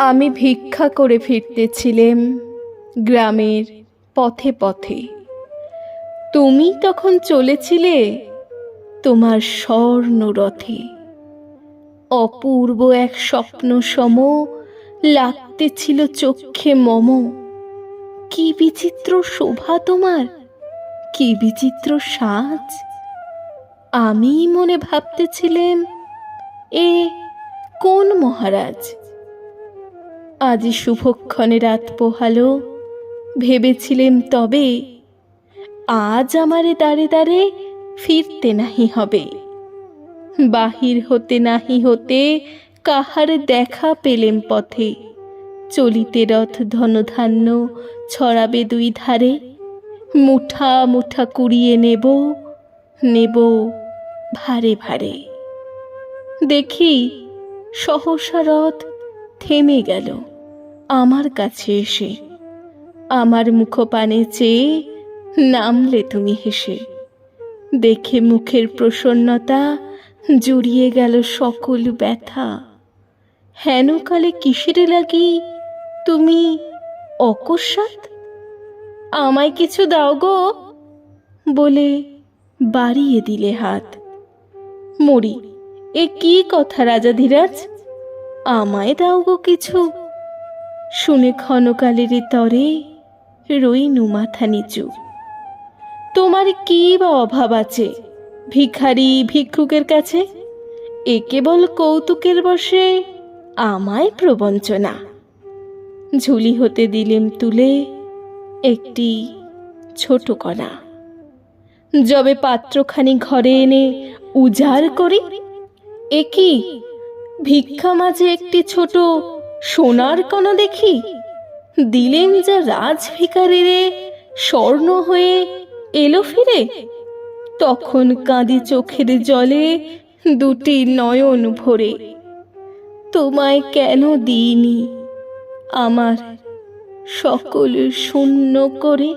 আমি ভিক্ষা করে ফিরতেছিলাম গ্রামের পথে পথে। তুমি তখন চলেছিলে তোমার স্বর্ণরথে। অপূর্ব এক স্বপ্ন সম লাগতেছিল চক্ষে মম। কি বিচিত্র শোভা তোমার, কি বিচিত্র সাজ। আমি মনে ভাবতেছিলাম, এ কোন মহারাজ। আজি শুভক্ষণে রাত পোহালো, ভেবেছিলেম তবে আজ আমারে দাঁড়ে দাঁড়ে ফিরতে নাহি হবে। বাহির হতে নাহি হতে কাহার দেখা পেলেম পথে। চলিতে রথ ধনধান্য ছড়াবে দুই ধারে। মুঠা মুঠা কুড়িয়ে নেব, নেব ভারে ভারে। দেখি সহসা রথ থেমে গেল আমার কাছে এসে। আমার মুখপানে চেয়ে নামলে তুমি হেসে। দেখে মুখের প্রসন্নতা জুড়িয়ে গেল সকল ব্যথা। হেনকালে কিসের লাগি তুমি অকস্মাৎ আমায় কিছু দাও গো বলে বাড়িয়ে দিলে হাত। মরি, এ কি কথা রাজাধিরাজ, আমায় দাও গো কিছু। শুনে ক্ষণকালের তরে রইনু মাথা নিচু। তোমার কি বা অভাব আছে ভিখারি ভিক্ষুকের কাছে? এ কেবল কৌতুকের বশে আমায় প্রবঞ্চনা। ঝুলি হতে দিলেম তুলে একটি ছোট কণা। যবে পাত্রখানি ঘরে এনে উজাড় করি, এ কি ভিক্ষা মাঝে একটি ছোট সোনার কণা দেখি। দিলেম যা রাজ ভিখারিরে স্বর্ণ হয়ে এলো ফিরে। তখন কাঁদি চোখের জলে দুটি নয়ন ভরে। তোমায় কেন দিইনি আমার সকল শূন্য করে।